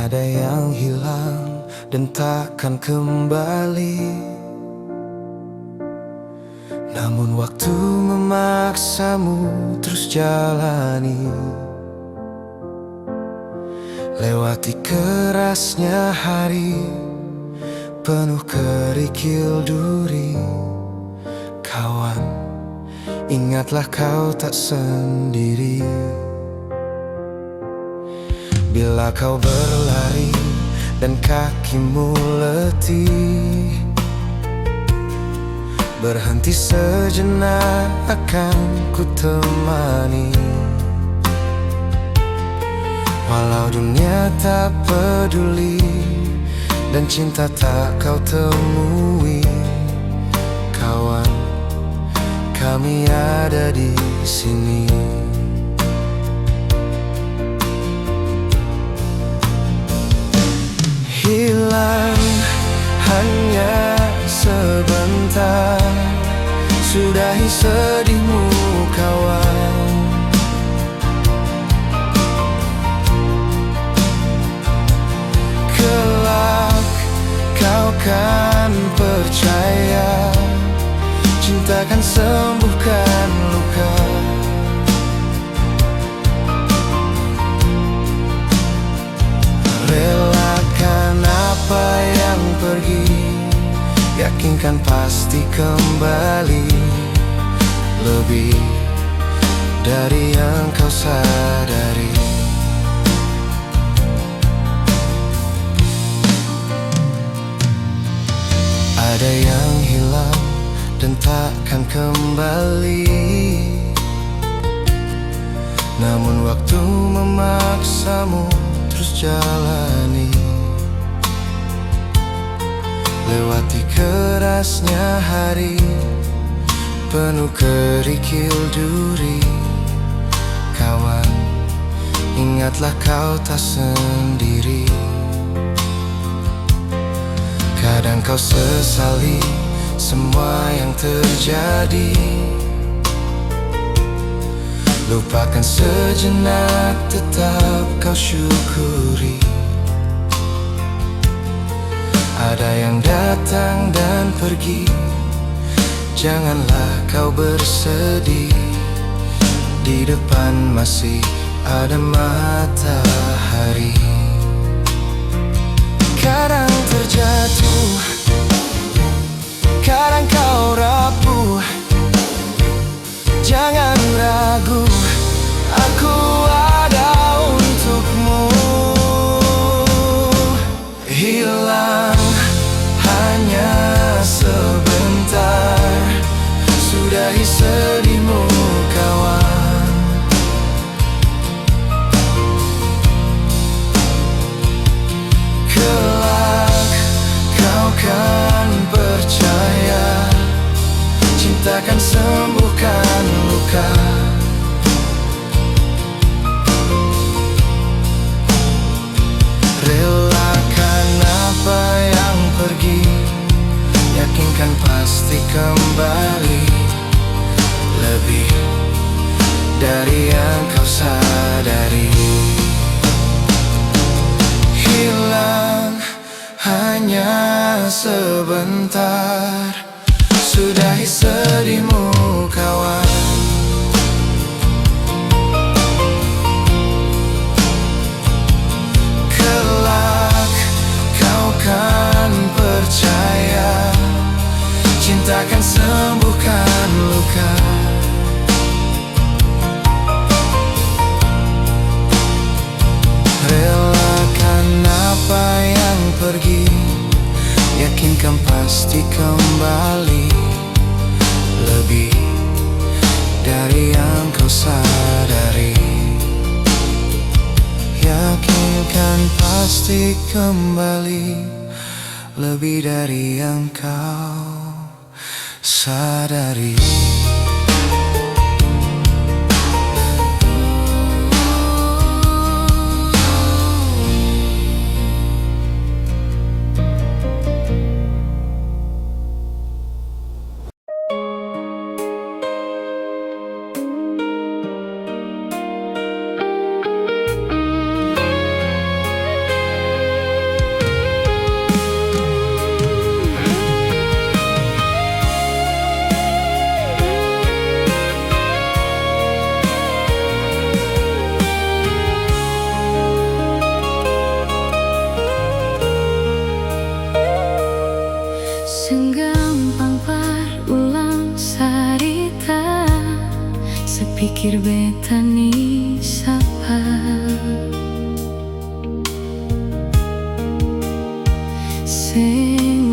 Ada yang hilang dan takkan kembali, namun waktu memaksamu terus jalani. Lewati kerasnya hari penuh kerikil duri. Kawan, ingatlah kau tak sendiri. Bila kau berlari dan kakimu letih, berhenti sejenak, akan ku temani. Walau dunia tak peduli dan cinta tak kau temui, kawan, kami ada di sini. Hilang hanya sebentar, sudahi sedihmu kawan. Kelak kau kan percaya, cinta kan sembuhkan luka. Relakan apa yang pergi, yakinkan pasti kembali. Lebih dari yang kau sadari. Ada yang hilang dan takkan kembali, namun waktu memaksamu terus jalani. Lewati kerasnya hari penuh kerikil duri. Kawan, ingatlah kau tak sendiri. Kadang kau sesali semua yang terjadi, lupakan sejenak, tetap kau syukuri. Ada yang datang dan pergi, janganlah kau bersedih. Di depan masih ada matahari. Kadang terjatuh, kadang kau rapuh. Jangan ragu, aku ada untukmu. Hilang hanya sebentar, sudahi sedihmu kawan. Kelak kau kan percaya, cinta kan sembuhkan luka. Relakan apa yang pergi, yakinkan pasti kembali. Lebih dari yang kau sadari. Hilang hanya sebentar, sudahi sedihmu kawan. Kelak kau kan percaya, cinta kan sembuhkan luka. Relakan apa yang pergi, yakinkan pasti kembali. Lebih dari yang kau sadari. Yakinkan pasti kembali. Lebih dari yang kau sadari. pikir beta ni sapa, sing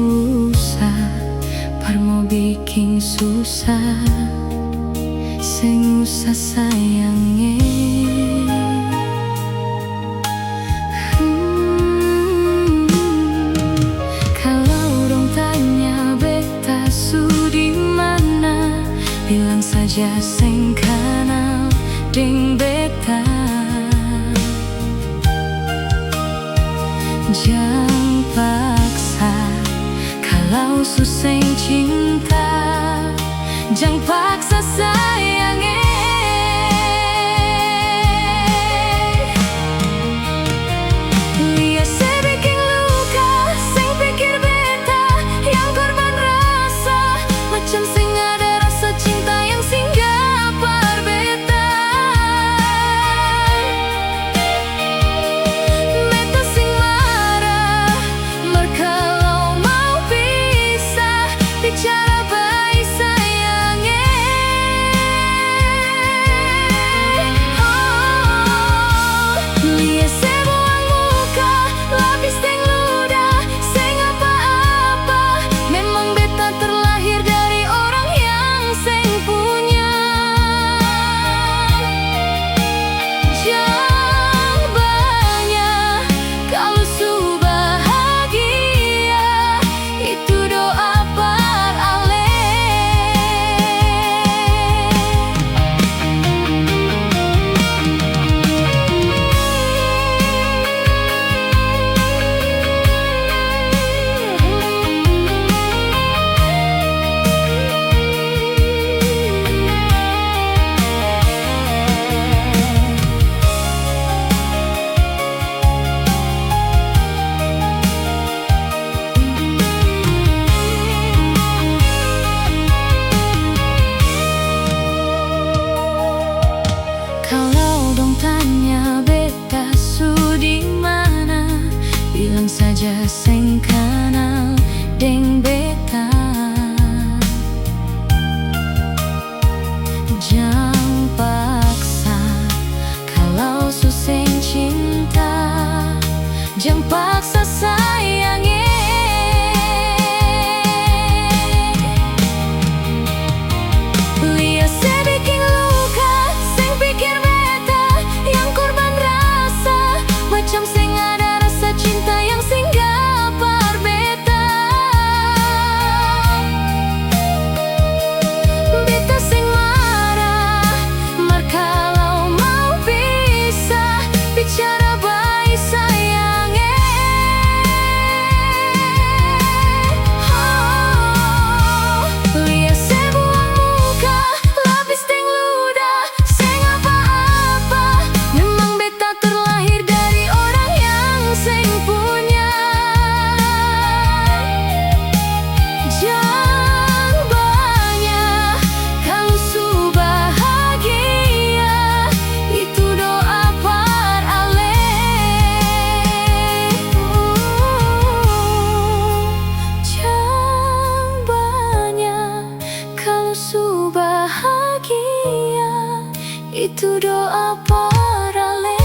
usah par mau bikin susah, sing usah sayangnya. Kalau dong tanya beta su di mana, bilang saja sing kenal ding beta. Jangan paksa kalau susah cinta, jangan paksa sayangnya. Lihat saya bikin luka, sing pikir beta yang korban rasa, macam sing ada rasa cinta yang singgah par beta. Beta sing marah, mar kalau mau pisah, bicara baik sayangnya. Lihat saya buang muka, lapis teng ludah, sing apa-apa. Memang beta terlahir dari orang yang sing punya. Jangan banyak kalau su bahagia, itu doa par ale. Kalau dong tanya beta su di mana, bilang saja sing kenal deng beta. Jangan paksa kalau susah cinta, jangan paksa sayangnya. Lihat saya bikin luka, sing pikir beta yang korban rasa, macam sing ada rasa cinta yang singgah par beta. Beta sing marah, mar kalau mau pisah, bicara baik sayangnya. Lihat saya buang muka, lapis teng ludah, sing apa-apa. Memang beta terlahir dari orang yang sing punya. Jangan banyak kalau su bahagia, itu doa par ale. Jangan banyak kalau su bahagia, itu doa par ale.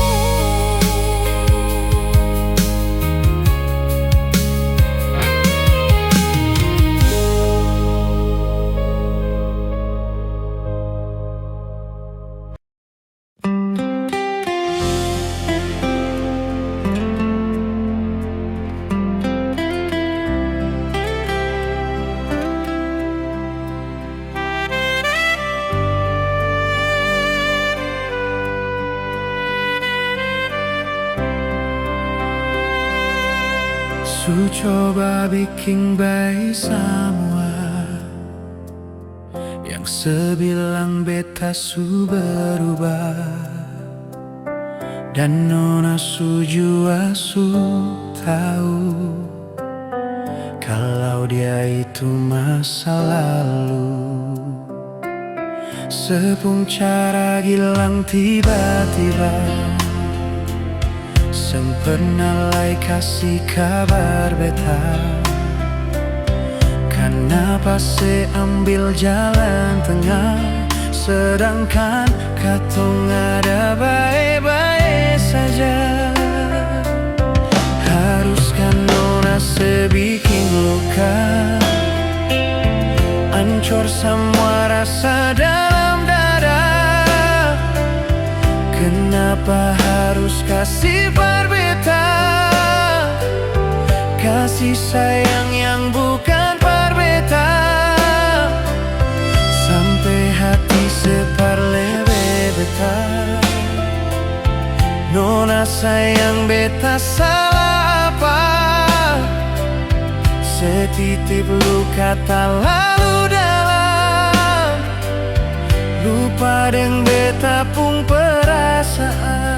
Su coba bikin baik semua, yang sebilang beta su berubah, dan nona su jua su tahu kalau dia itu masa lalu. Sepung cara gilang tiba-tiba, sempurna lai kasih kabar beta. Kenapa se ambil jalan tengah, sedangkan katong ada baik-baik saja. Haruskah nona sebikin luka, hancur semua rasa dalam dada? Kenapa harus kasih berbeda? Kasih sayang yang bukan berbeda, sampai hati separlebe beta. Nona sayang beta salah apa? Setitip luka tak lalu dalam, lupa deng beta pun perasaan.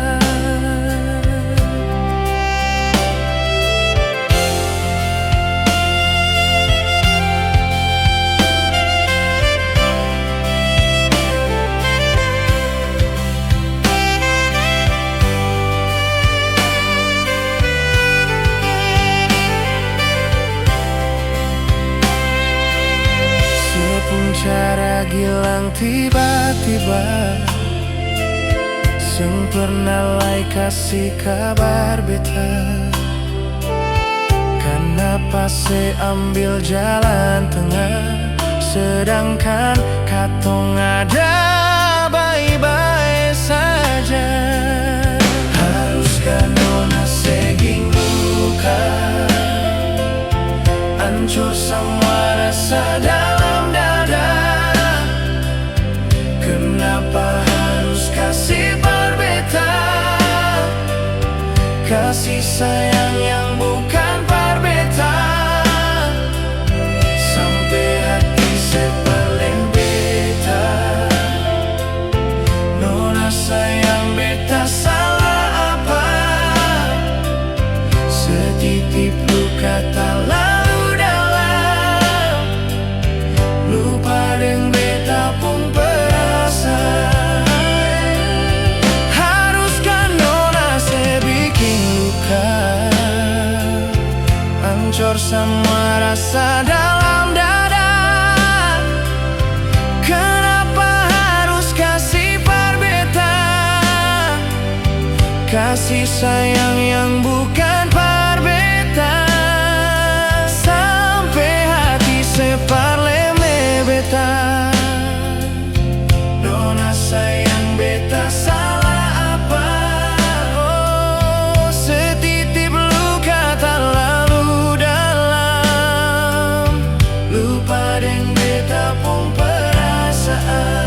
Cara gilang tiba-tiba, seng pernah lai kasih kabar beta. Kenapa se ambil jalan tengah, sedangkan katong ada baik-baik saja. Haruskah nona seging luka, hancur semua rasa dalam dada? Kenapa harus kasih berbeda? Kasih sayang yang bukan berbeda, sampai hati sepaling beta. Nona sayang beta salah apa? Setitip luka tak lalu dalam, lupa deng beta pun perasaan. Haruskah nona sebikin luka, hancur semua rasa dalam dada? Kenapa harus kasih berbeda? Kasih sayang yang bukan berbeda, sampai hati separleme beta. Nona sayang beta salah apa? Oh, setitip luka tak lalu dalam, lupa deng beta pun perasaan.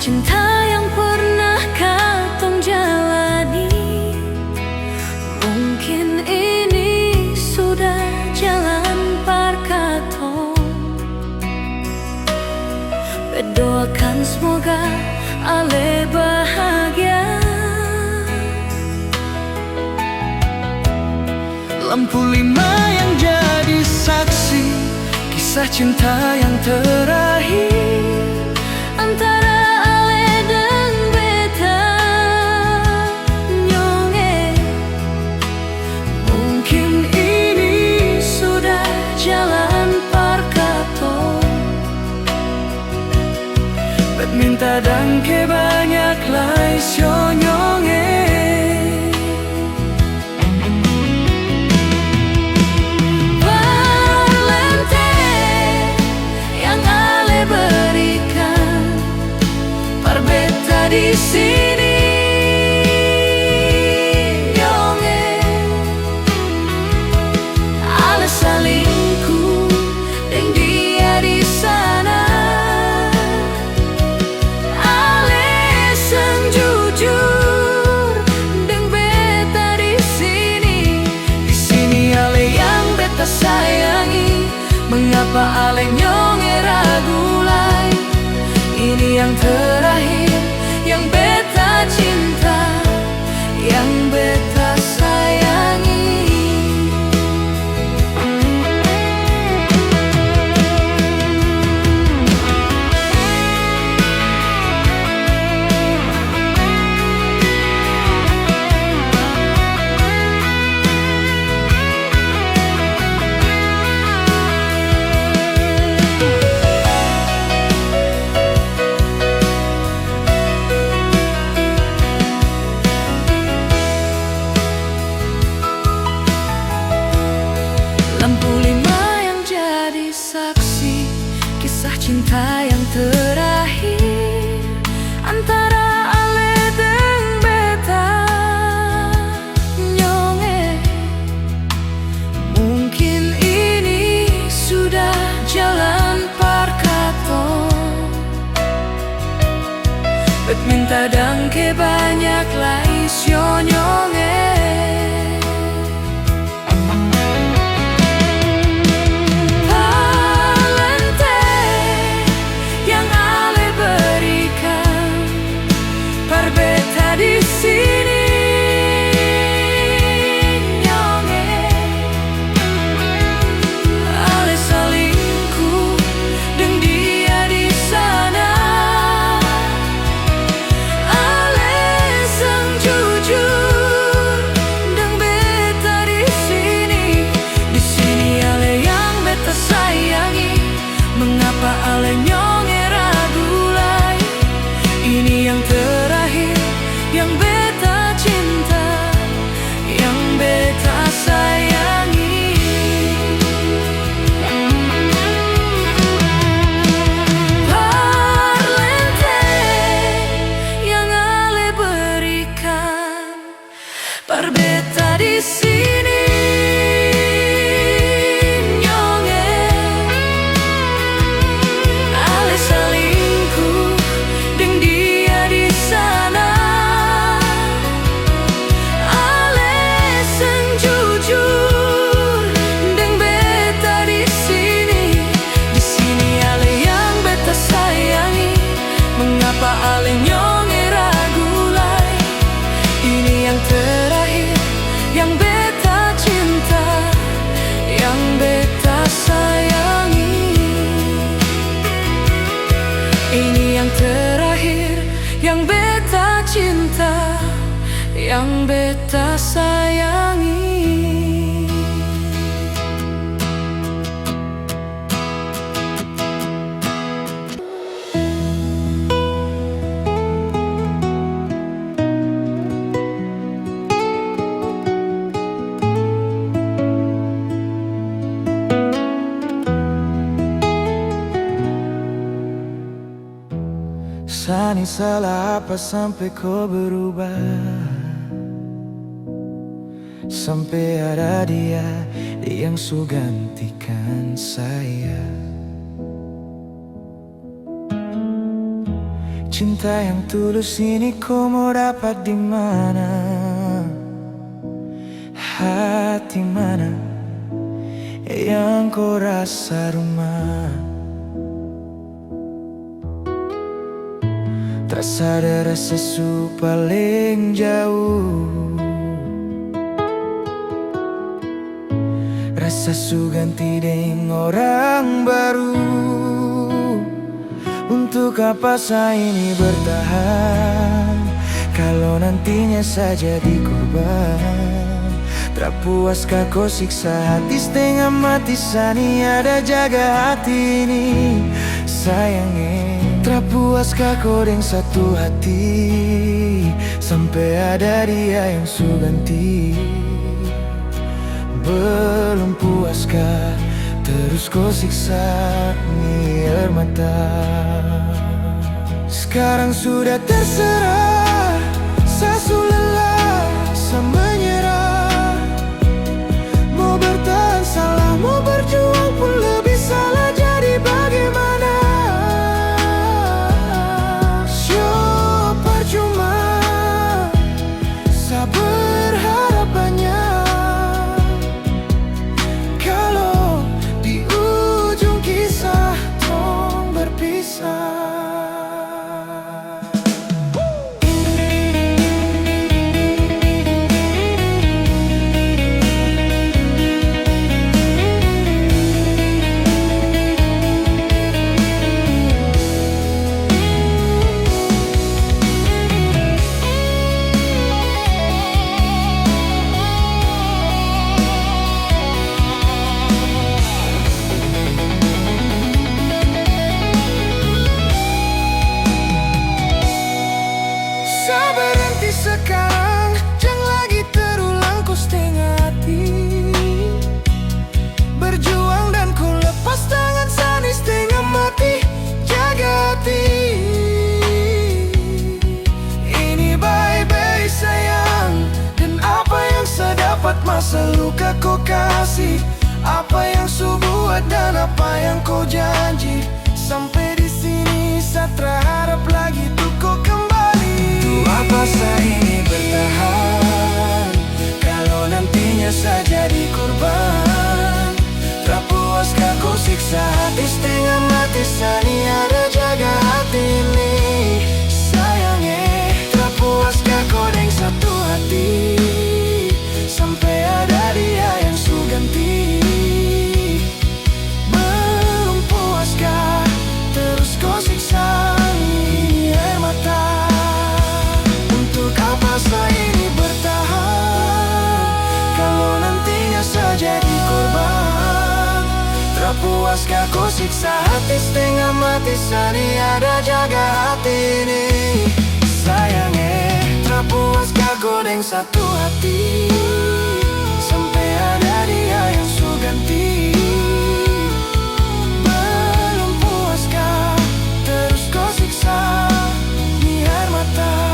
Cinta yang pernah katong jalani, mungkin ini sudah jalan par katong. Berdoakan semoga ale bahagia. Lampu 5 yang jadi saksi kisah cinta yang terakhir antara minta dan ke banyak lai syonyonge. terakhir, yang beta cinta, yang beta sayangi. Lampu lima yang jadi saksi kisah cinta yang terakhir antara ale deng beta nyonge. Mungkin ini sudah jalan parkato, bet minta dangke banyak lai sio nyonge. Di sini nyonge, ale salingku deng dia di sana, ale sang jujur deng beta di sini ale yang beta sayangi. Mengapa ale nyonge ragu lai? Ini yang terakhir, yang beta cinta, yang beta sayangi. Parlente yang ale berikan, par beta di sini nyonge, ale salingku deng dia di sana. Mengapa ale nyonge ragu lai? Ini yang terakhir, yang beta cinta, yang beta sayangi. Ini yang terakhir, yang beta cinta, yang beta sayangi. Sani salah apa sampai kau berubah? Sampai ada dia yang su gantikan saya. Cinta yang tulus ini kau mau dapat di mana? Hati mana yang kau rasa rumah? Terasa ada rasa su paling jauh, rasa su ganti dengan orang baru. Untuk apa saya ini bertahan kalau nantinya saja dikorban? Tak puaskah kau siksa hati setengah mati, sani ada jaga hati ini sayangnya. Tak puaskah kau dengan satu hati sampai ada dia yang su ganti? Belum puaskah terus kau siksa ni air mata? Sekarang sudah terserah, saya su lelah, saya menyerah. Mau bertahan salah, mau berjuang pun lebih salah. Jadi bagaimana? Percuma, saya berharap banyak. Kalau di ujung kisah tong berpisah. masa luka kau kasih, apa yang su buat dan apa yang kau janji. Sampai di sini saya terharap lagi tuh kau kembali. Tuh apa saya ini bertahan kalau nantinya saya jadi korban? Tak puaskah kau siksa hati setengah mati, sani ada jaga hati ini. Sayangnya tak puaskah kau dengan satu hati, sampai ada dia yang su ganti. Belum puaskah terus kau siksa ini air mata? Untuk apa saya ini bertahan kalau nantinya saya jadi korban? Tak puaskah kau siksa hati setengah mati, sani ada jaga hati ini. Sayangnya tak puaskah kau dengan satu hati, sampai ada dia yang su ganti. Belum puaskah terus kau siksa ini air mata?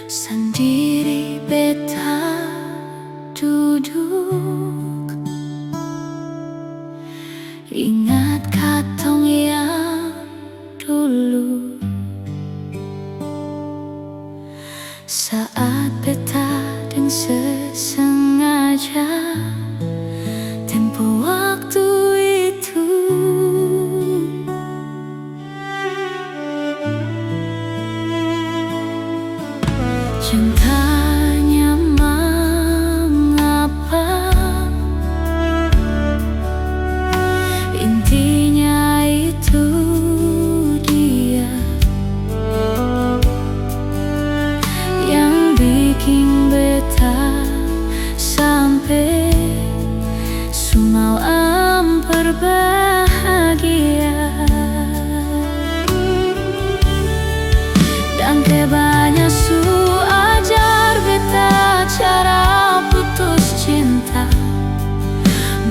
Sendiri beta duduk, ingat katong yang dulu. Saat beta dengan sesengaja tempo waktu itu, cintanya mengapa, intinya itu dia yang bikin beta sampai sumau berbahagia. Dan kebanyak su ajar beta cara putus cinta,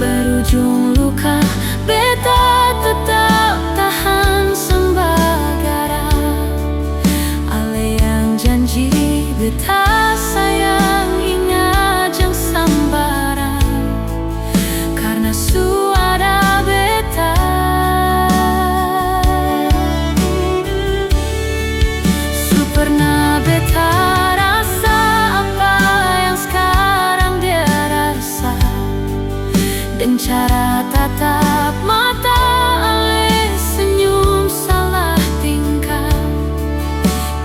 berujung luka beta tetap tahan sembagara. Ale yang janji beta sayang ingat jang sambara, karena su ada beta. Su pernah beta rasa apa yang sekarang dia rasa, dengan cara tatap mata ale senyum salah tingkah,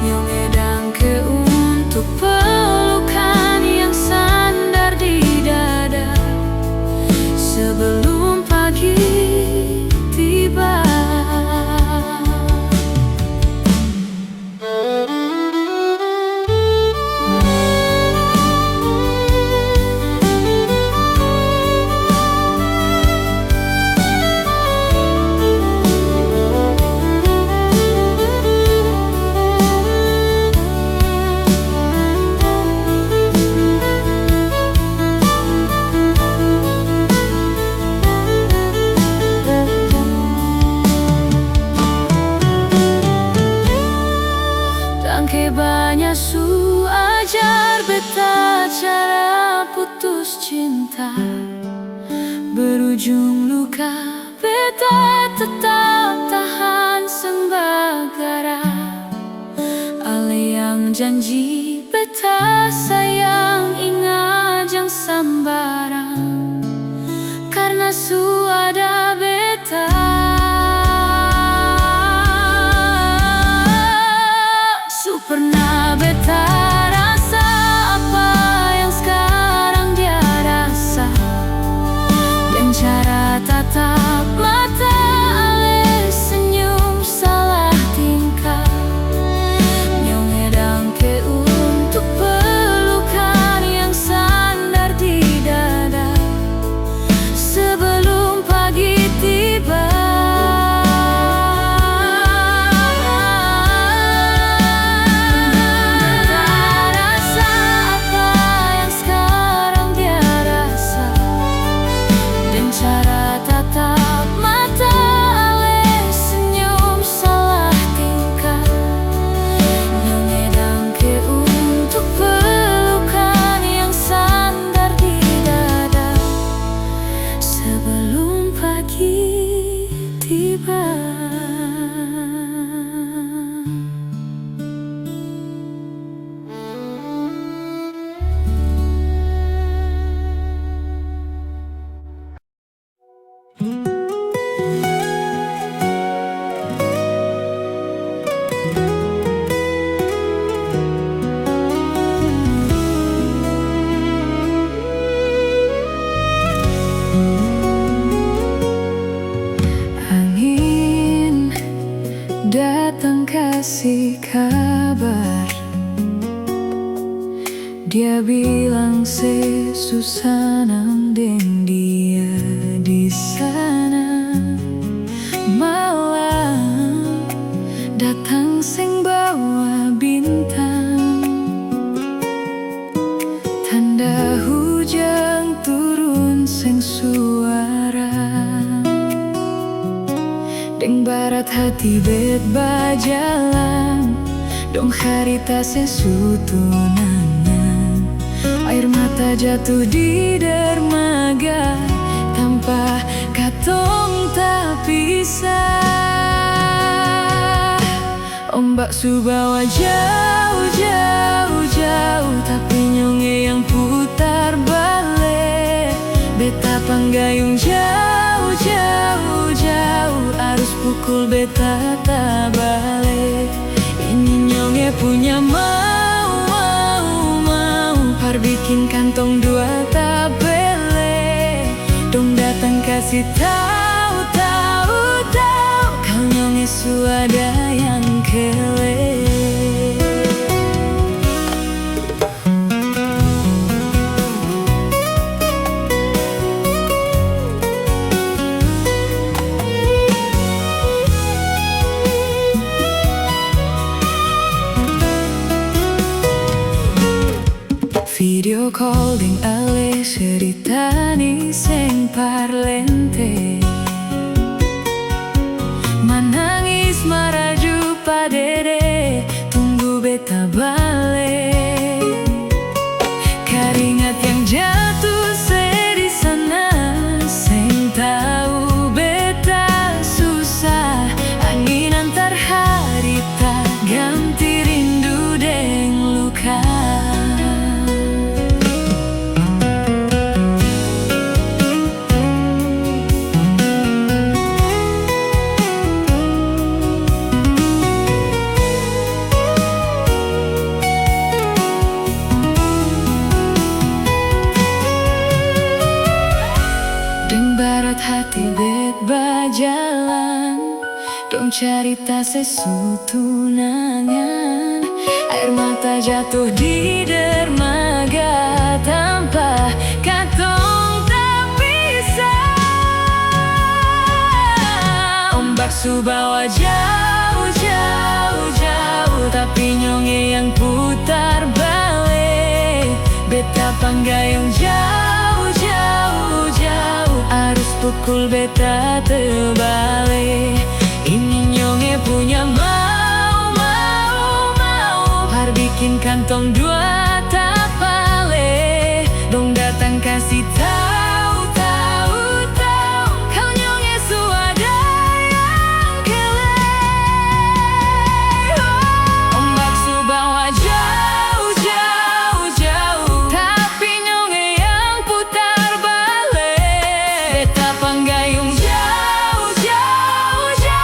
yang edang ke untuk pelukan yang sandar di dada sebelum pagi tiba. Banyak su ajar beta cara putus cinta, berujung luka beta tetap tahan sembagara. Ale yang janji beta sayang ingat jang sambara, karena su ada beta. tiba. Angin datang kasih kabar, dia bilang susah nang dia di sana. Malam datang sing bawa bintang, tanda hujan turun sing suara. Deng barat hati bet bajalan, dong harita sesutunangan. Air mata jatuh di dermaga, tanpa katong tak bisa. Ombak subawa jauh, jauh, jauh, tapi nyonge yang putar balik. Beta panggayung jauh, jauh, jauh, arus pukul beta tak balik. Ini nyonge punya mau par bikin kantong dua tak bele. Dong datang kasih tahu, tahu, tahu, kau nyonge suada yang kele. Video call ding ale ceritani seng parlente, manangis maraju padede, tunggu beta balik. Keringat yang jatuh di sana, seng tahu beta susah. Angin antar harita ganti rindu deng luka. Hati bet bajalan, dong carita sesutunangan. Air mata jatuh di dermaga, tanpa katong tak bisa. Ombak subawa jauh, jauh, jauh, tapi nyonge yang putar balik. Beta panggayung jauh, jauh, jauh, arus pukul beta terbalik. Ini nyonge punya mau, par bikin kantong dua tak balik. Dong datang kasih tahu, tahu, tahu, kau nyonge suada yang kele. Ombak subawa jauh, jauh, jauh, tapi nyonge yang putar balik. Beta panggayung jauh, jauh, jauh.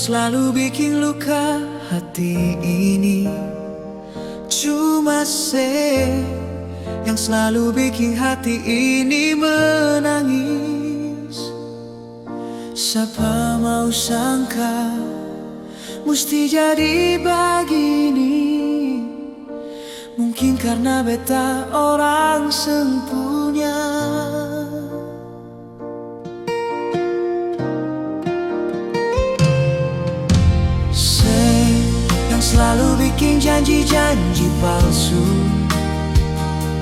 selalu bikin luka hati ini. Cuma saya yang selalu bikin hati ini menangis. Siapa mau sangka mesti jadi begini. Mungkin karena beta orang sempurna. Selalu bikin janji-janji palsu.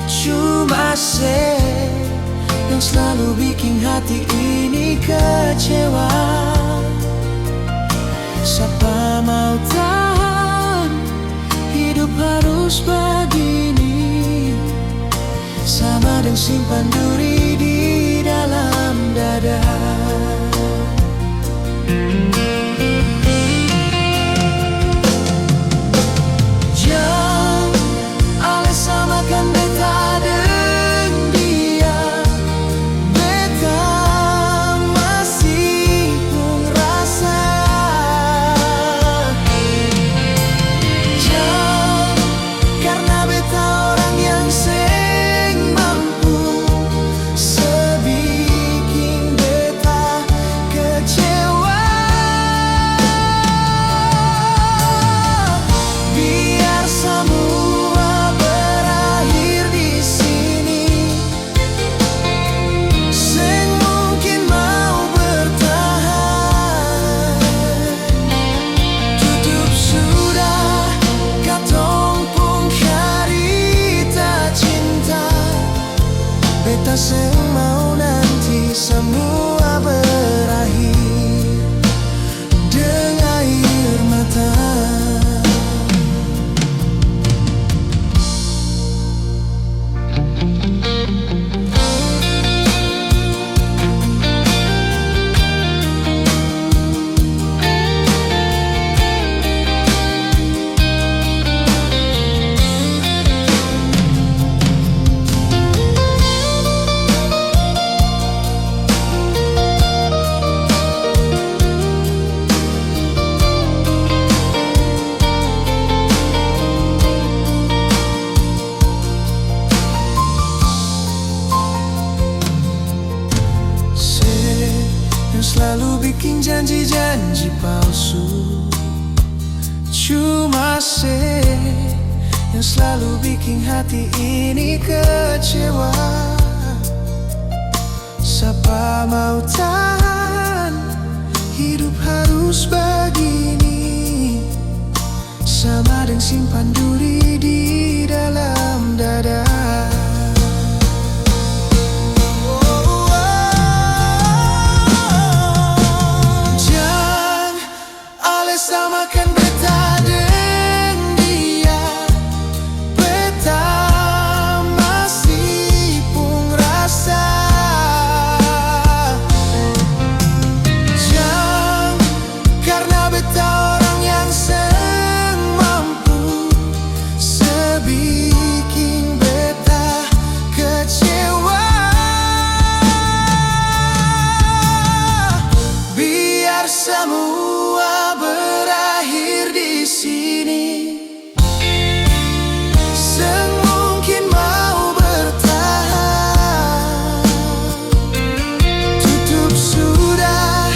Cuma saya yang selalu bikin hati ini kecewa. Siapa mau tahan hidup harus begini, sama dengan simpan duri di dalam dada. Saya mau nanti semua berakhir dengan air mata. Selalu bikin janji-janji palsu. Cuma saya yang selalu bikin hati ini kecewa. Siapa mau tahan hidup harus begini, sama dengan simpan duri di dalam dada. Samakan beta dengan dia, beta masih pun rasa. Jangan karena beta orang yang semampu, sebikin beta kecewa. Biar semua berakhir di sini. Semungkin mau bertahan. Tutup sudah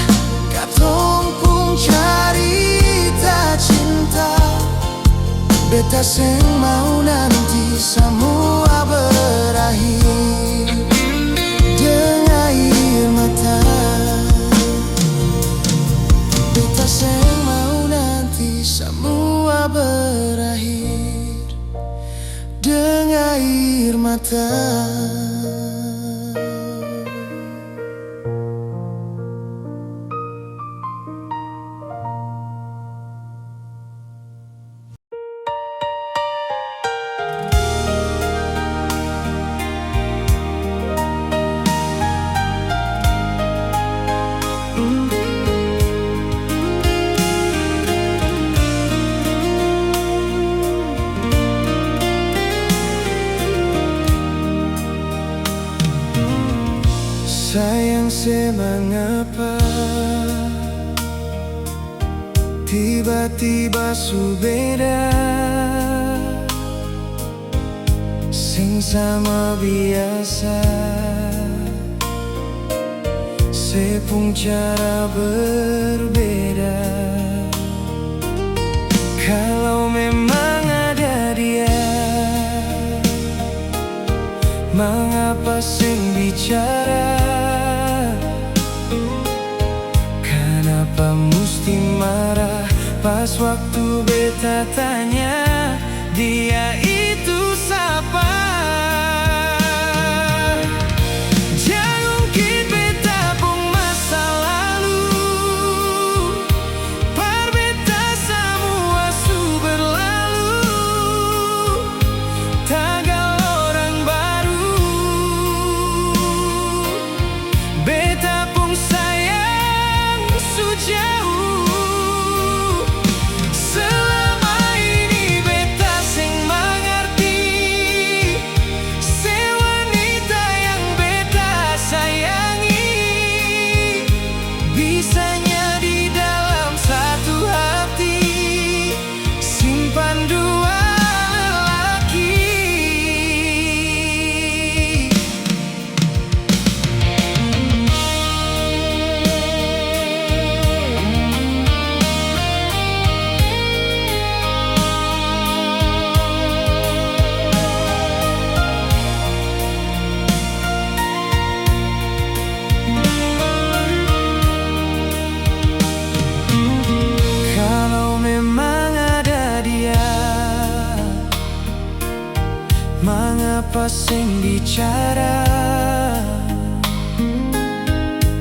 katong pun cerita cinta. Beta seng mau nanti semua berakhir dengan air mata. Beta seng mau nanti semua berakhir dengan air mata. Sayang, saya mengapa Tiba-tiba su beda, sing sama biasa, sepung cara berbeda. Kalau memang ada dia, mengapa sing bicara? Kenapa mesti marah pas waktu beta tanya dia itu siapa? Jangan kit beta pung masa lalu, par beta semua su berlalu, tagal orang baru. Beta pung sayang su jauh. Selama ini beta sing mengerti, se wanita yang beta sayangi, bisanya di dalam satu hati simpan dua lelaki. Kalau memang ada dia, mengapa sing bicara?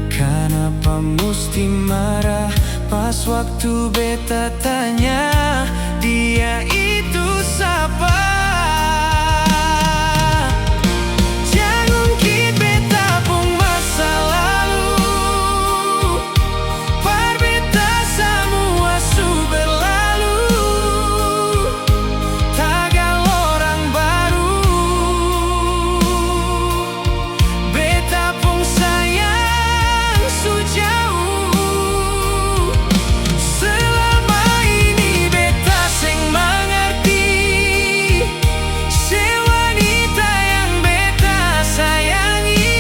Kenapa mesti marah pas waktu beta tanya dia itu siapa? Jangan kit beta pung masa lalu, par beta semua su berlalu, tagal orang baru. Beta pung sayang su jauh. Selama ini beta sing mengerti, se wanita yang beta sayangi,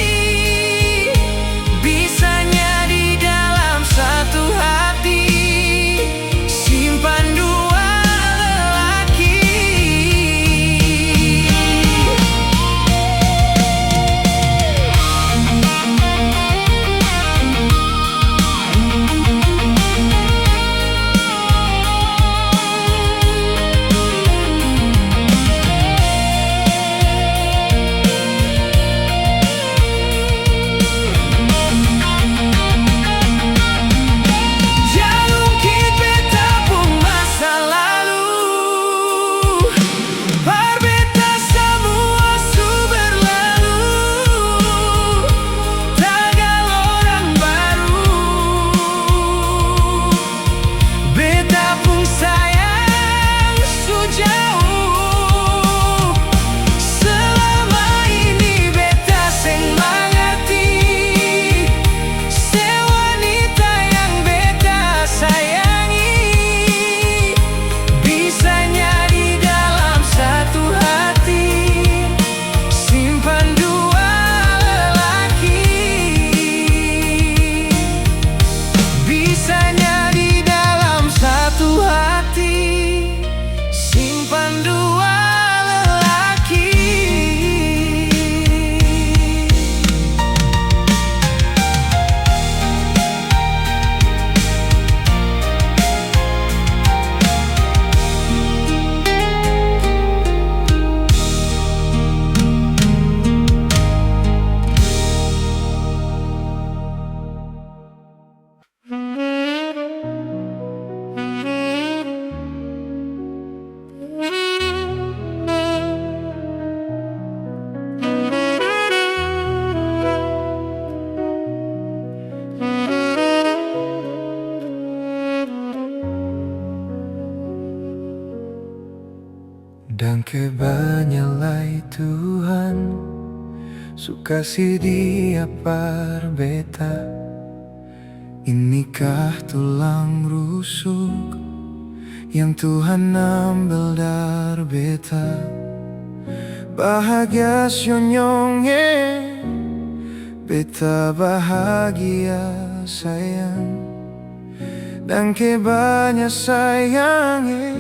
bisanya di dalam satu hati simpan dua lelaki. Jangan kit beta pung masa lalu, par beta semua su berlalu, tagal orang baru. Beta pung sayang su jauh. Selama ini beta sing mengerti, se wanita yang beta sayangi, bisanya di dalam satu hati simpan dua lelaki. Bisanya di dalam satu hati simpan dua lelaki. Dan kebanyalah Tuhan su kasih dia par beta, Inikah tulang rusuk yang Tuhan ambil dari beta? Bahagia syonyonge, beta bahagia sayang. Dan ke banyak sayange,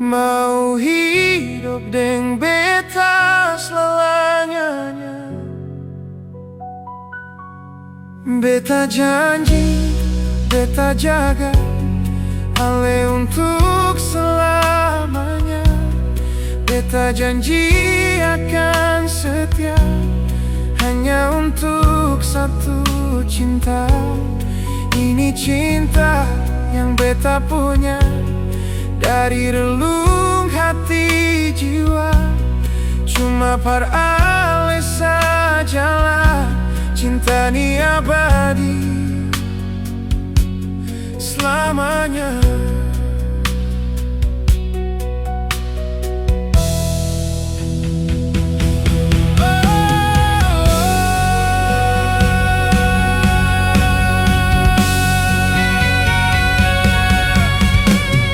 mau hidup deng beta selamanya. Beta janji, beta jaga ale untuk selamanya. Beta janji akan setia hanya untuk satu cinta. Ini cinta yang beta punya dari relung hati jiwa. Cuma par ale sajalah cinta ni abadi selamanya.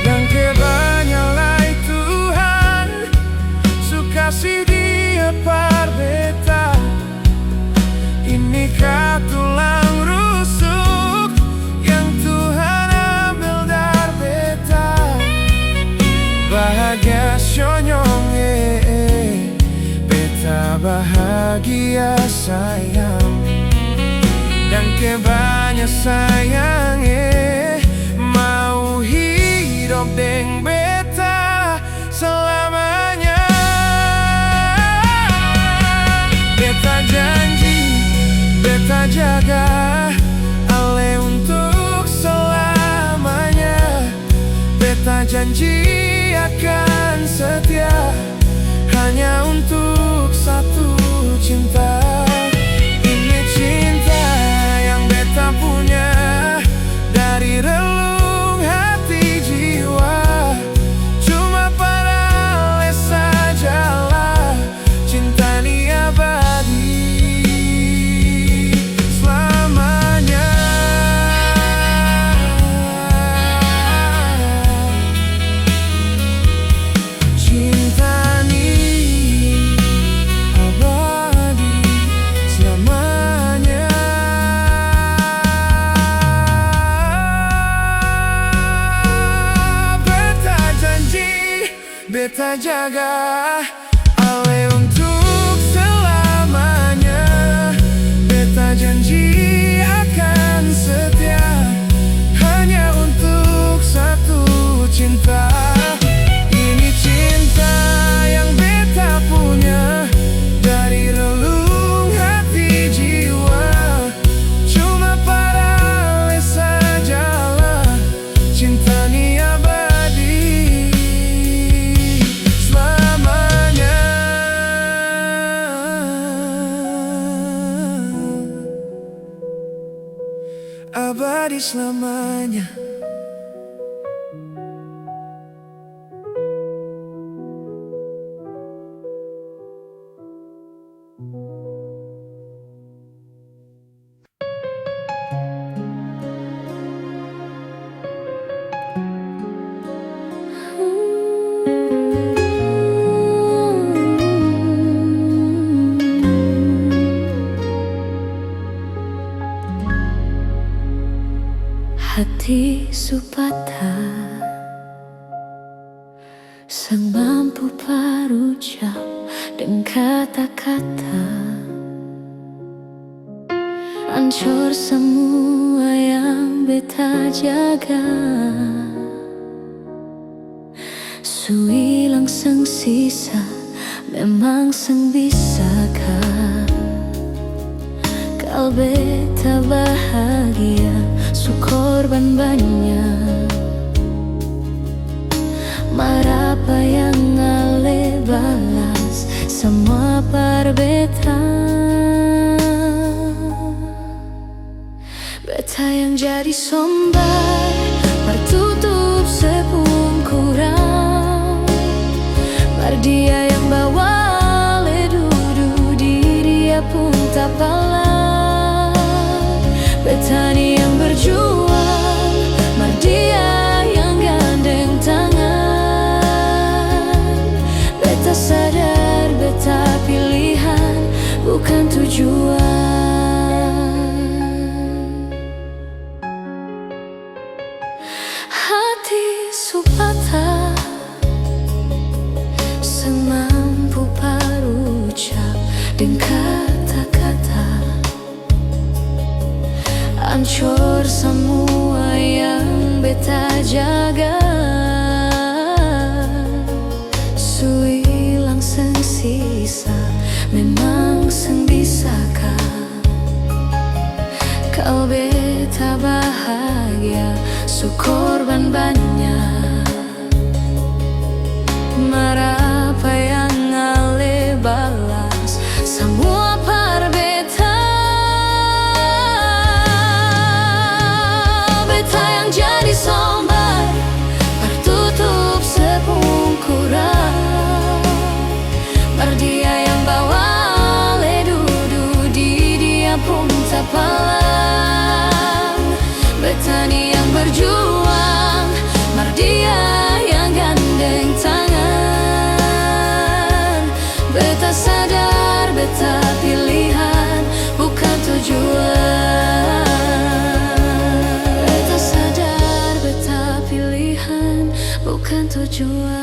Dan kebanyalah Tuhan suka si dia par beta. Inikah tulang rusuk yang Tuhan ambil dari beta? Bahagia syonyonge, beta bahagia sayang. Dan kebanyak sayange, mau hidup deng beta selamanya. Beta janji, beta jaga ale untuk selamanya. Beta janji akan setia hanya untuk satu cinta. Ini cinta yang beta punya dari relung hati jiwa. Cuma para ale sajalah cinta ni abadi selamanya. Cinta ni abadi selamanya. Beta janji, beta jaga ale untuk selamanya. Beta janji akan setia hanya untuk satu cinta. Ini cinta yang beta punya dari relung hati jiwa. Cuma para ale sajalah cinta ni abadi selamanya. Abadi selamanya. Hati supata sang mampu parucap dengan kata-kata. Hancur semua yang beta jaga. Su hilang sang sisa, memang sang bisakah kal beta bahagia, su korban banyak. Marapa yang ale balas semua par beta. Beta yang jadi sombar, tertutup sepungkuran. Par dia yang bawa ale duduk di dia pun tak pala. Beta ni yang berjuang bukan tujuan. Hati supata semampu parucap dengan kata-kata, hancur semua yang beta jaga. Sui langsung sisa, memang seng bisakah kau beta bahagia, su korban banyak. Marah apa yang ale balas, semua par beta. Beta yang jadi sombar, tertutup sepungkuran. Mar dia yang bawa ale duduk di dia pun tak palang. Beta ni yang berjuang, mar dia yang gandeng tangan. Beta sadar beta pilihan bukan tujuan. Beta sadar beta pilihan bukan tujuan.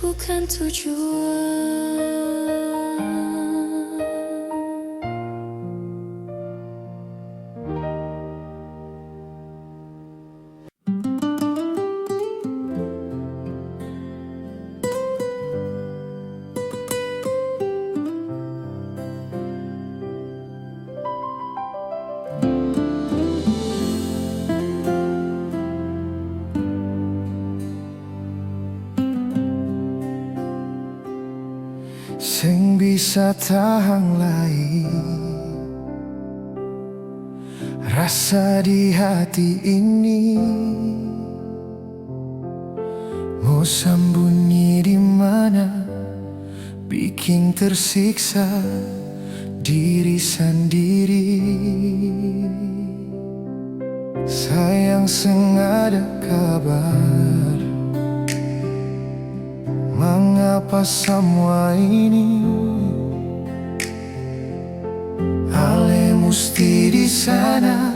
Bukan tujuan. Sing bisa tahan lagi rasa di hati ini, mau sembunyi di mana, bikin tersiksa diri sendiri. Sayang sengaja kabar, mengapa semua ini ale musti di sana,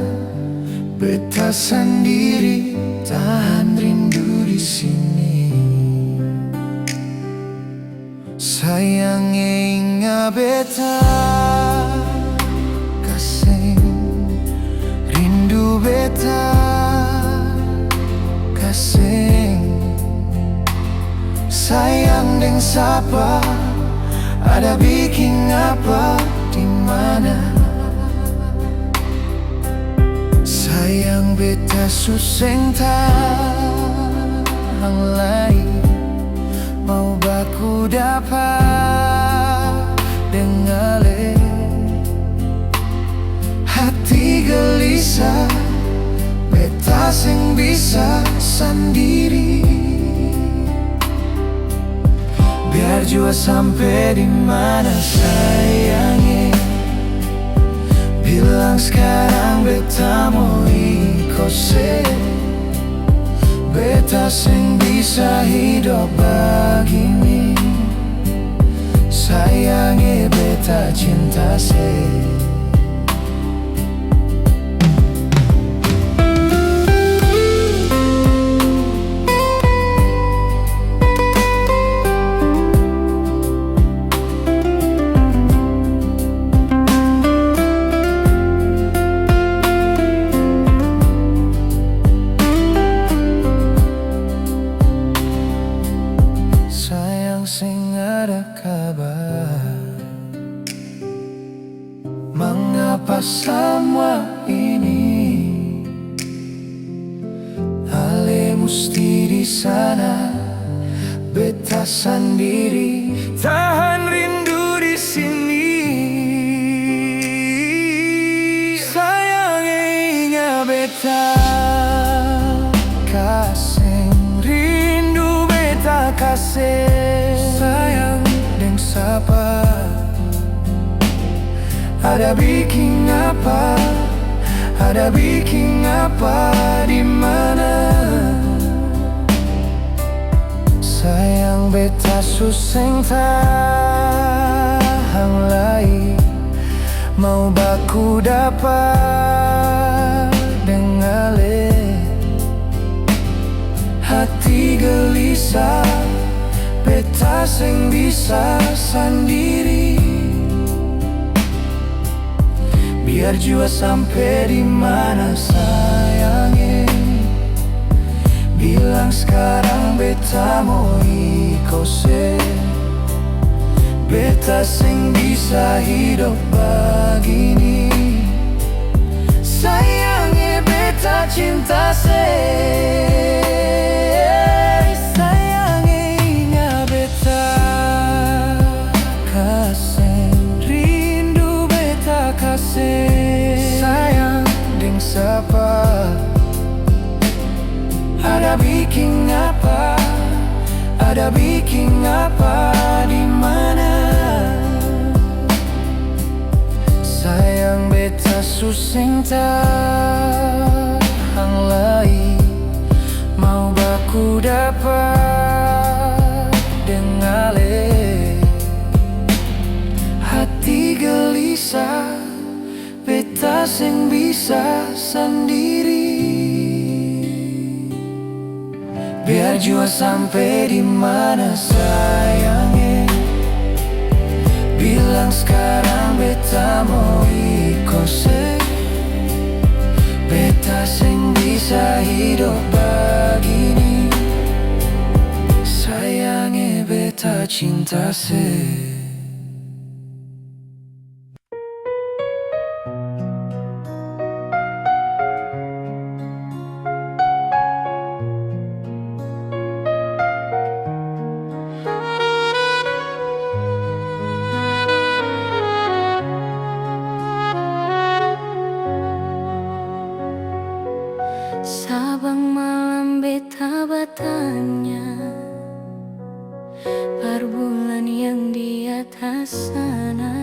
beta sendiri tahan rindu di sini. Sayangnya ingat beta kasih rindu beta kasih. Sayang deng sapa, ada bikin apa di mana? Sayang beta suseng tahan lain, mau baku dapat dengale. Hati gelisah, beta sing bisa sendiri. Biar jua sampai di mana sayangnya, Bilang sekarang beta mau ikose, beta sing bisa hidup begini. Sayangnya beta cinta se. Sayang sing ada kabar, mengapa semua ini Ale musti di sana, beta sendiri tahan rindu di sini. Sayangnya ingat beta kasih rindu, beta kasih sayang dan sapa. Ada bikin apa? Ada bikin apa di mana? Sayang beta suseng tahan lagi, mau baku dapat dengale. Hati gelisah, beta sing bisa sendiri. Biar jua sampai di mana sayangnya. Bilang sekarang beta mau ikose, beta sing bisa hidup begini. Sayangnya beta cinta se. Sayangnya ingat beta kasih rindu, beta kasih sayang deng sapa. Ada bikin apa? Ada bikin apa di mana? Sayang beta suseng tahan lagi, mau baku dapat dengale. Hati gelisah, beta sing bisa sendiri. Biar jua sampai di mana sayangnya. Bilang sekarang beta mau ikose, beta sing bisa hidup begini. Sayangnya beta cinta se. Sabang malam beta bertanya, per bulan yang di atas sana.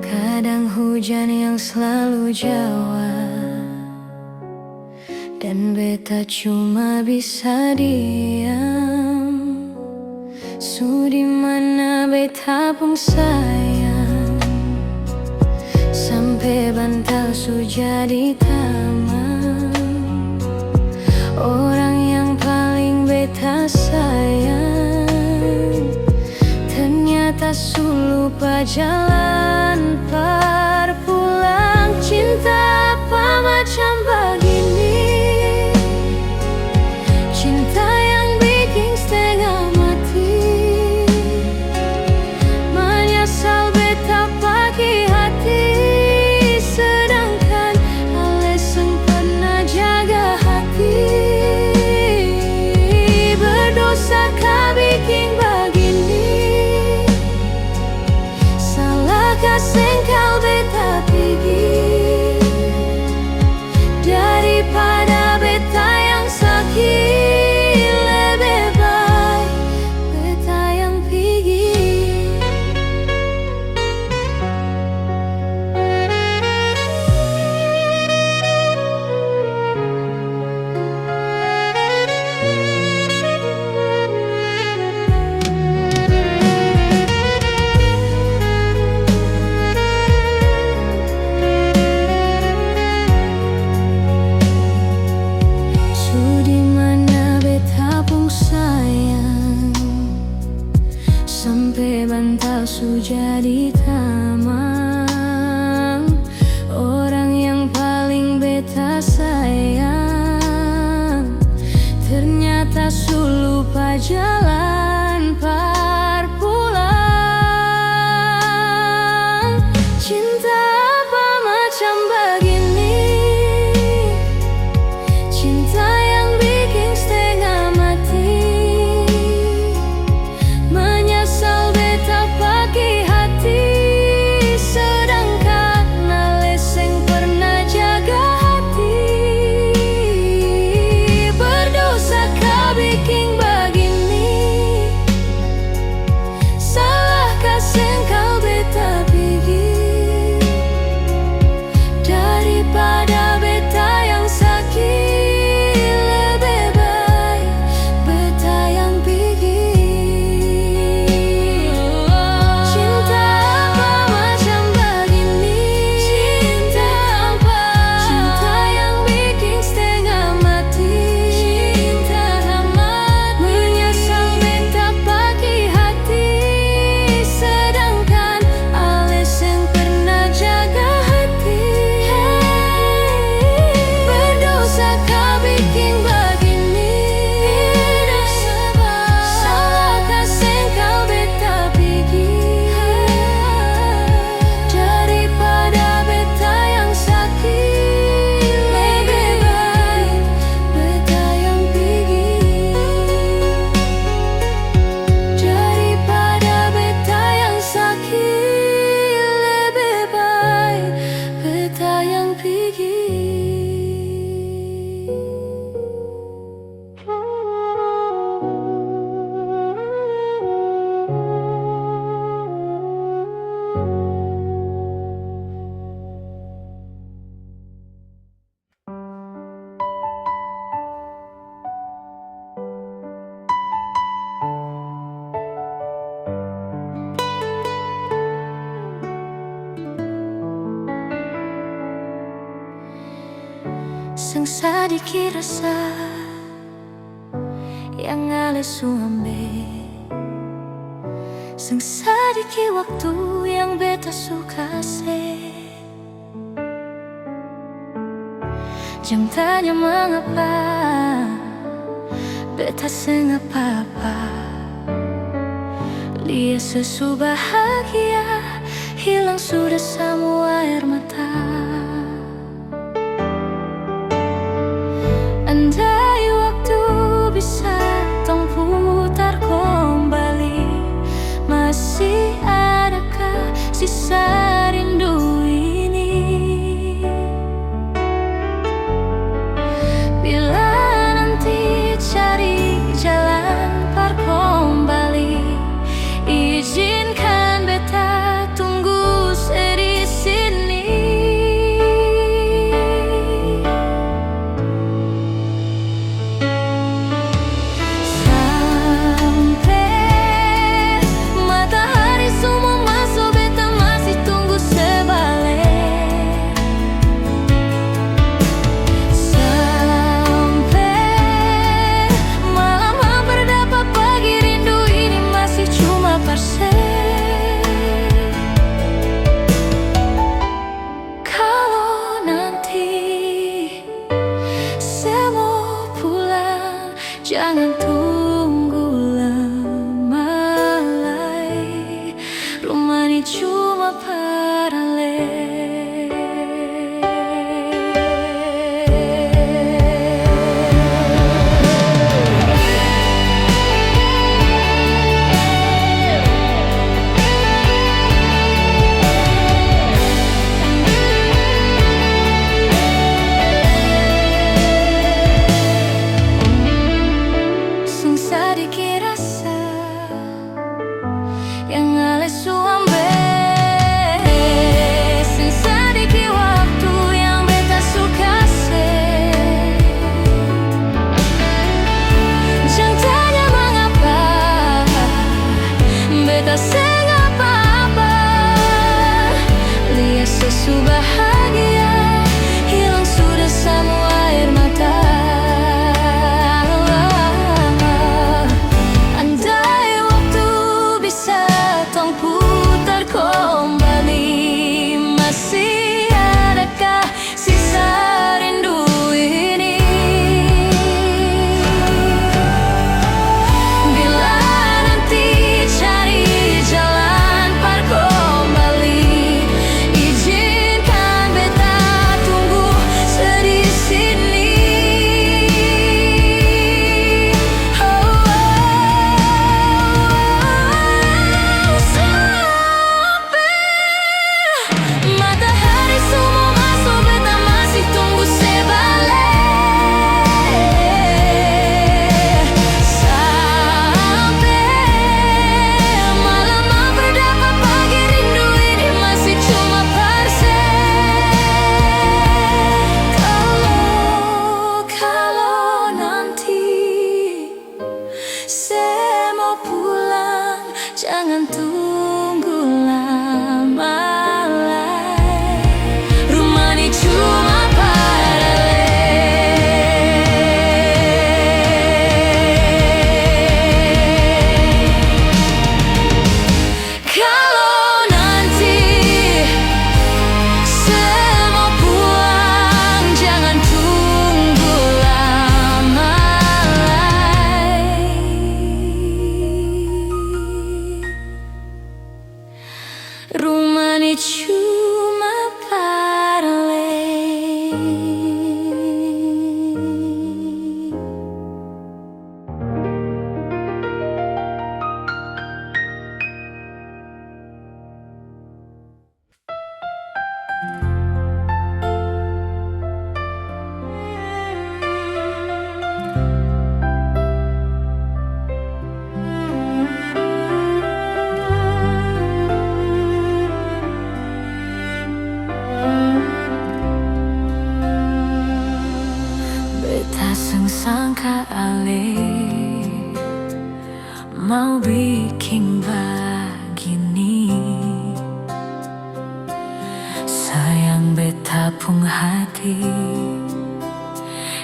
Kadang hujan yang selalu jawab, dan beta cuma bisa diam. Sudi mana beta pun sayang, sampai bantal su jadi taman. Orang yang paling beta sayang, ternyata su lupa jalan perpulang. Cinta apa macam begini? Cinta yang bikin setengah mati, menyesal beta pakai hati. Sedangkan alasan pernah jaga hati. Berdosa kah bikin begini? Salahkah sengkal beta pergi? palsu jadi tamang. Orang yang paling beta sayang ternyata lupa jalan parpulang. Cinta apa macam begini? Cinta yang bikin setengah mati. Menyesal beta pakai hati, sedangkan ales yang pernah jaga hati. Berdosa kau bikin begini, salah kasih kau beta pikir. Daripada beta yang sakit, lebih baik beta yang pikir. Cinta apa macam begini? Cinta apa? Cinta yang bikin setengah mati. Cinta amat menyesal beta pakai hati, sedangkan ales yang pernah jaga hati. Berdosa kau bikin begini, salah kasih kau beta pikir. Daripada beta yang sakit, lebih baik beta yang pikir. Daripada beta yang sakit, lebih baik beta yang pikir. Sang sadiki rasa yang ales suambe, sang sadiki waktu yang beta suka se. Jangan tanya mengapa beta seng apa-apa. Lihat sesu bahagia, hilang sudah semua air mata. Andai waktu bisa tong putar kembali, masih adakah sisa rindu ini? Bila nanti cari jalan par kembali, izinkan beta tunggu di sini. Jangan tunggu lama lagi, rumah ini cuma paralel. Yang ales suambe, rumah ini cuma paralel. Beta sangka ale mau bikin begini. Sayang beta pun hati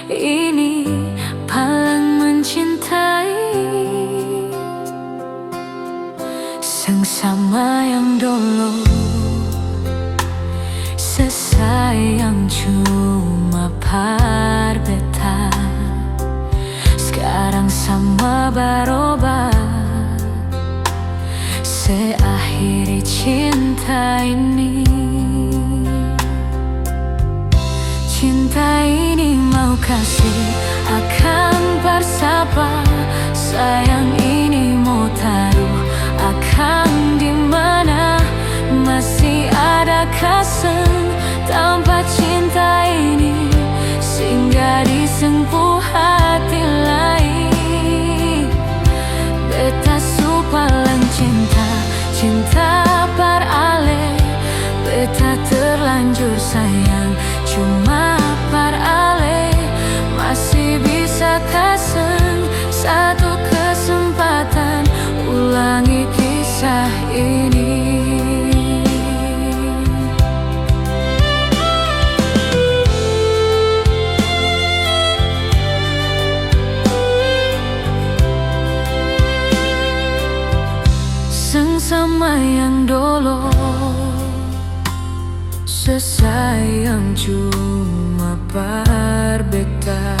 ini paling mencintai. Sengsama yang dulu, sesayang cuma par beta. Sekarang sama berubah, seakhiri cinta ini. Cinta ini mau kasih akan bersapa. Sayang ini mau taruh akan dimana. Masih ada kesan tanpa cinta ini, singgah di sengpuh hati lain. Beta supalang cinta, cinta beralih. Beta terlanjur sayang cuma beralih. Masih bisa kasih satu kesempatan, ulangi kisah ini. Sengsama yang dulu, sesayang cuma par beta.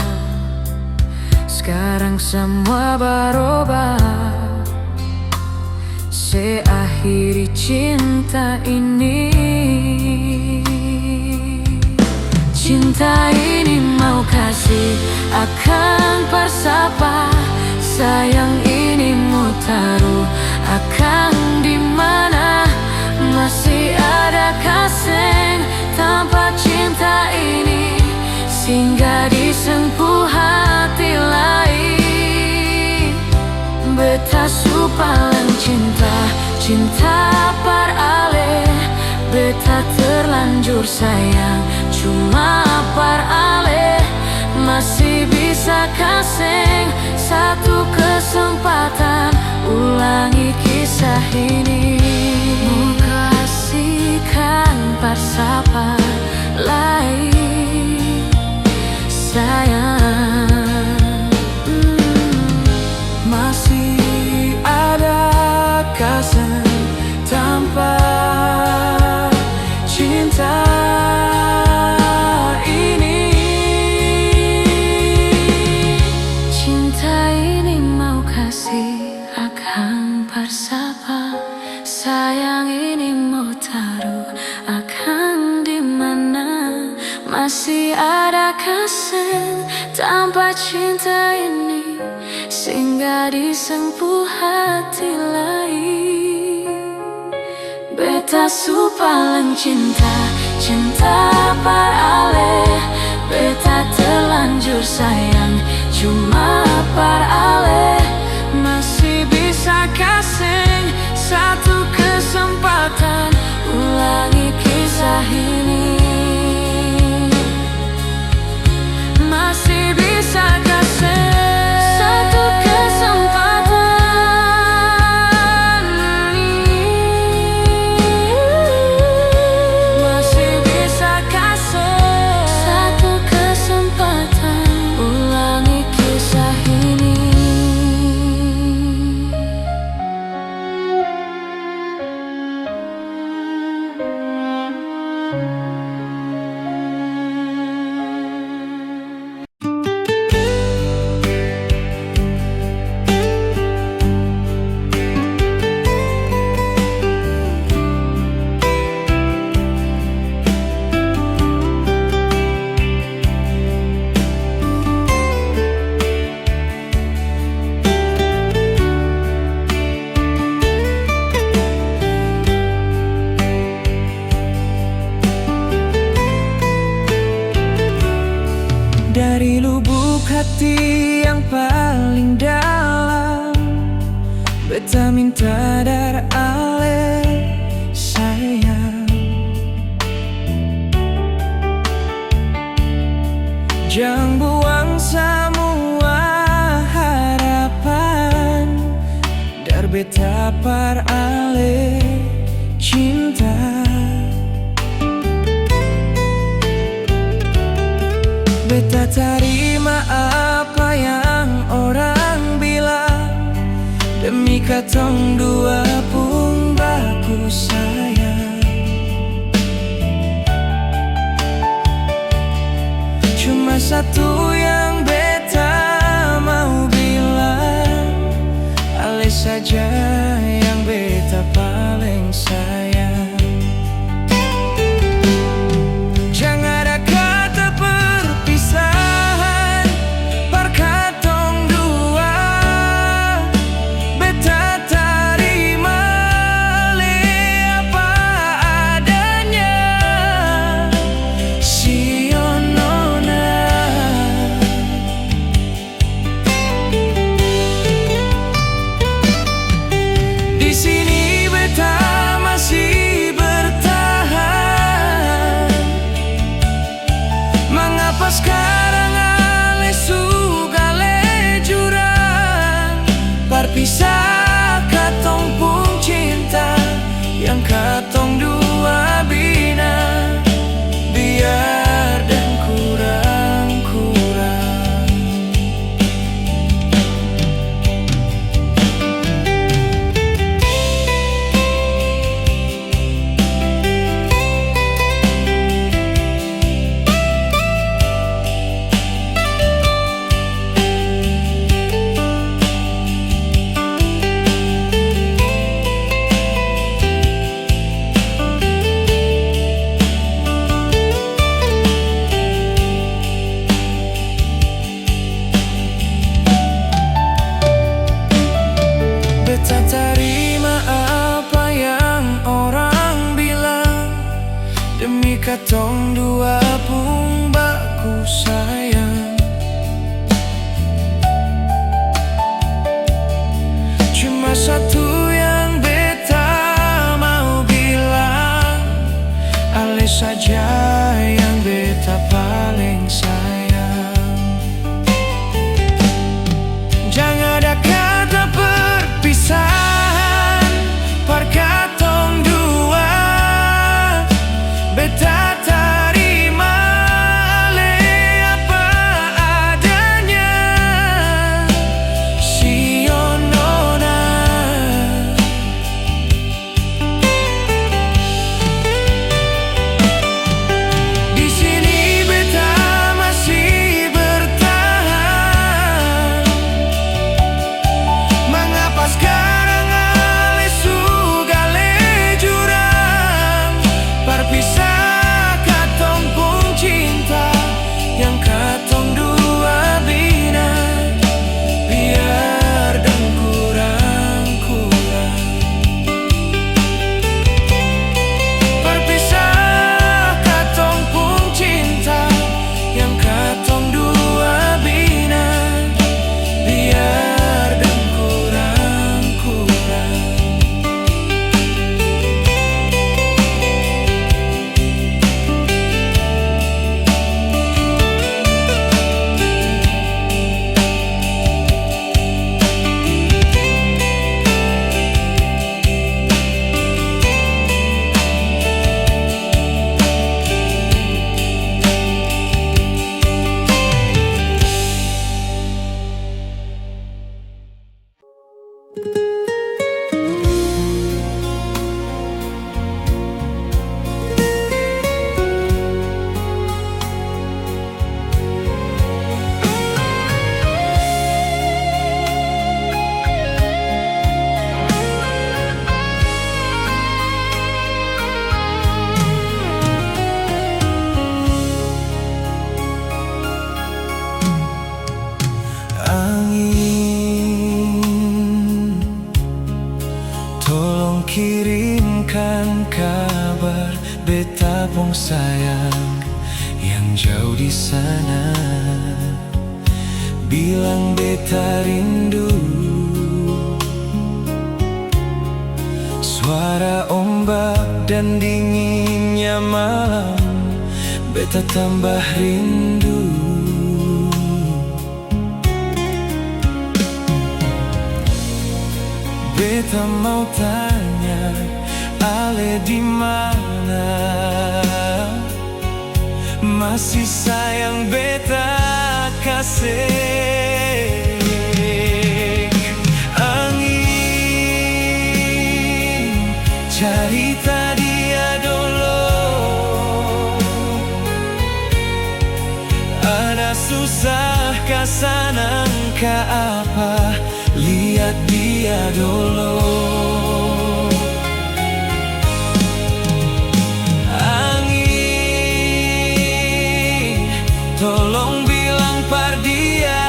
Sekarang semua berubah, seakhiri cinta ini. Cinta ini mau kasih akan bersapa. Sayang ini mau taruh akan dimana. Masih ada kasih tanpa cinta ini, singgah di sengpuh hati lain. Beta supalang cinta, cinta beralih. Beta terlanjur sayang cuma beralih. Masih bisa kasih satu kesempatan, ulangi kisah ini. Mau kasihkan bersapa lain, sayang. Masih ada kasih tanpa cinta ini. Cinta ini mau kasih akan bersapa. Sayang ini mau taruh akan dimana. Masih ada kasih tanpa cinta ini, singgah di sengpuh hati lain. Beta supalang cinta, cinta beralih. Beta terlanjur sayang cuma beralih. Masih bisa kasih satu kesempatan, ulangi kisah ini. Masih bisa kasih satu kesempatan, masih bisa kasih satu kesempatan, ulangi kisah ini. hati yang paling dalam, beta minta dar ale sayang. Jangan buang semua harapan, dar beta par ale cinta. Beta terima apa yang orang bilang, demi katong dua pun baku sayang. Cuma satu yang beta mau bilang, ale saja yang beta paling sayang. Jangan ada kata perpisahan par katong dua, beta terima le apa adanya. Sionona di sini beta masih bertahan. Mengapa sekarang ale sugale jurang, berpisah katong pun cinta yang katong dua bina, biar dan kurang-kurang. Beta terima apa yang orang bilang, demi katong dua pun baku sayang. Cuma satu yang beta mau bilang, ale saja yang beta paling sayang. Jangan ada kata perpisahan par katong dua, beta terima le apa adanya. Sionona di sini beta masih bertahan. Mengapa sekarang ale sugale jurang, berpisah katong pun cinta yang katong dua bina, biar dan kurang-kurang. Berpisah katong pun cinta yang katong dua bina, biar dan kurang-kurang. kirimkan kabar beta pong sayang yang jauh di sana. bilang beta rindu. Suara ombak dan dinginnya malam, beta tambah rindu. Beta mau tanya, Ale di mana? Masih sayang beta kasih. Angin cerita dia dulu, ada susah kasanang ka apa, lihat dia dulu. Angin, tolong bilang par dia,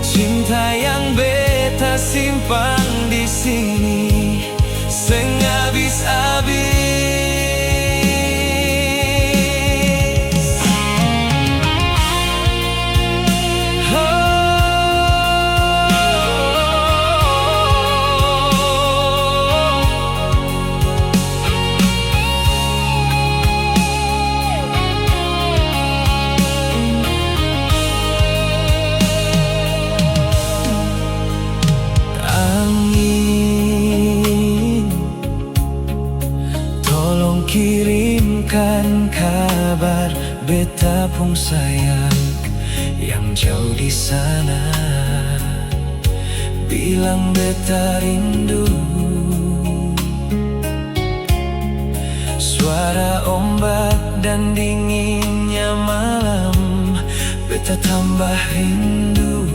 cinta yang beta simpan di sini seng habis-habis. Kirimkan kabar beta pung sayang yang jauh di sana, bilang beta rindu. Suara ombak dan dinginnya malam, beta tambah rindu.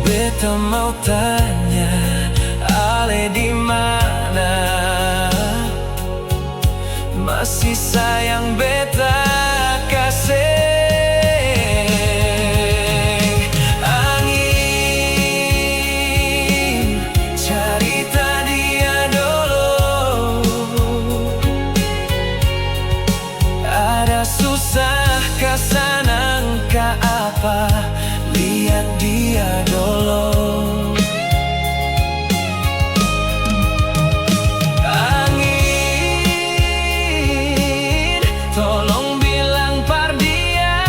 Beta mau tanya, Ale di mana? Masih sayang beta kasih. Angin cerita dia dulu, ada susah kasanang ka apa, lihat dia dulu. Angin, tolong bilang par dia,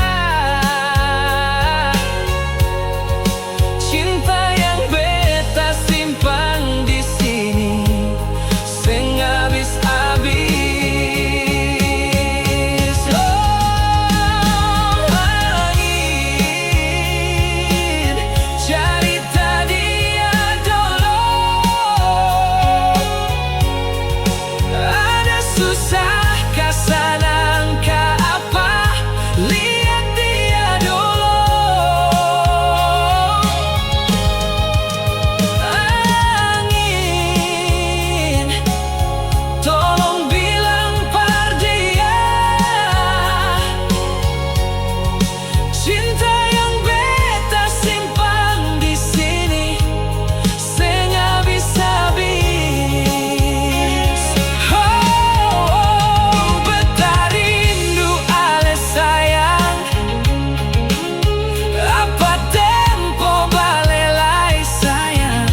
cinta yang beta simpan di sini seng habis-habis. Oh, angin, cerita dia dulu, ada susah kasanang ka apa, lihat dia dulu. Angin, tolong bilang par dia, cinta yang beta simpan di sini seng habis-habis. Oh, beta rindu Ale sayang, apa tempo balelai sayang,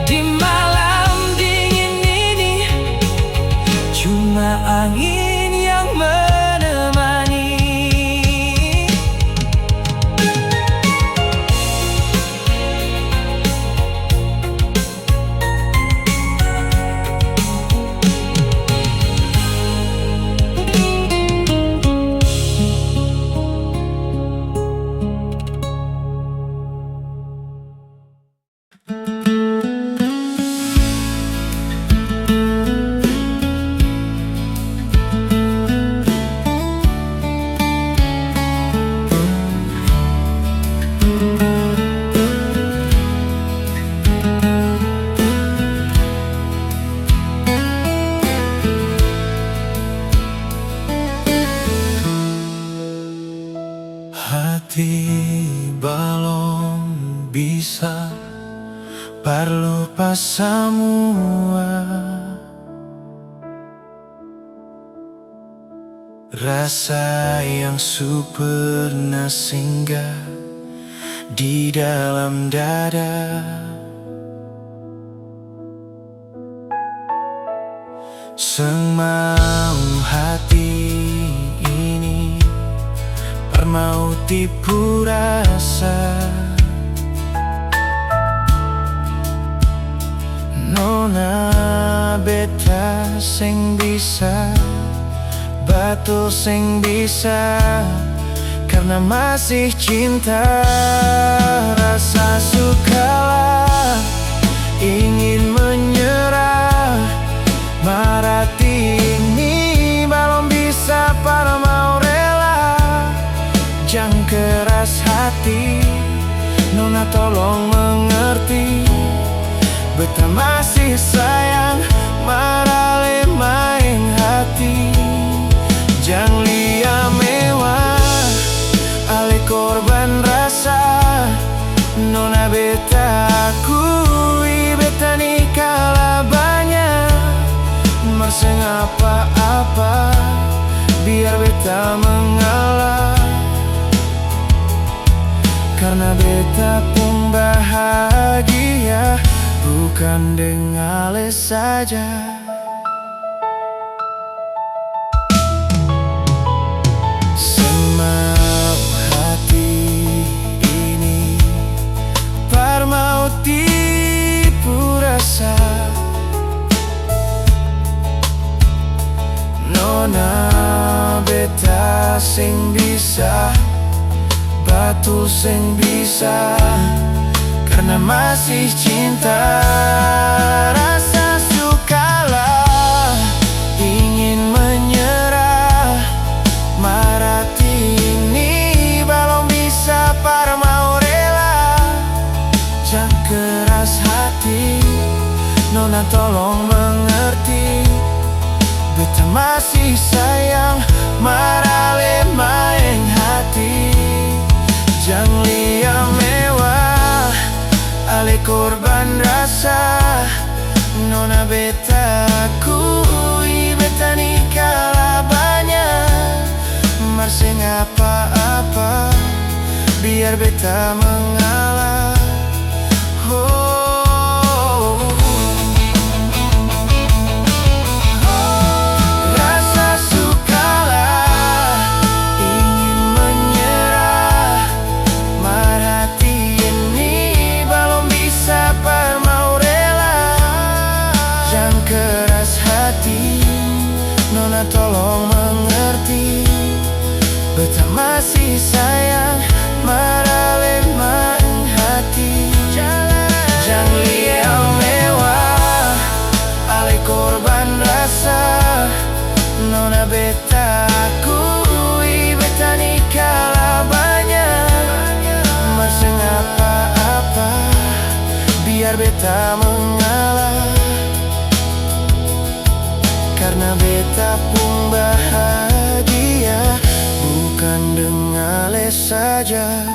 di malam dingin ini cuma angin yang menemani. Hati belum bisa berlupa semua, Rasa yang pernah singgah di dalam dada. Semau hati ini permau tipu rasa. Nona beta sing bisa, batul sing bisa, karena masih cinta. Rasa sukalah ingin menyerah, marati ini belum bisa para mau rela. Jangan keras hati, Nona tolong mengerti. Beta masih sayang, marale main hati. Jangan lia mewah, ale korban rasa. Nona beta akui, beta nikah banyak. Marseng apa-apa, biar beta mengalah. Karena beta pun bahagia, bukan dengan ale saja. Semau hati ini parmau tipu rasa. Nona beta sing bisa, batul sing bisa, karena masih cinta. Rasa sukalah ingin menyerah, marati ini belum bisa para mau rela. Jangan keras hati, Nona tolong mengerti. Beta masih sayang, marale main hati. Jangan lia mewah, ale korban rasa. Nona beta akui, beta nikah banyak. Marseng apa-apa, biar beta mengalah. Rasa sukalah ingin menyerah, marati ini belum bisa par mau rela. Jangan keras hati, Nona tolong mengerti. Beta masih sayang, marale main hati. Jangan lia mewah, ale korban rasa. Nona beta akui, beta nikah banyak. Marseng apa-apa, biar beta mengalah. Karena beta pun bahagia, bukan dengan ale saja.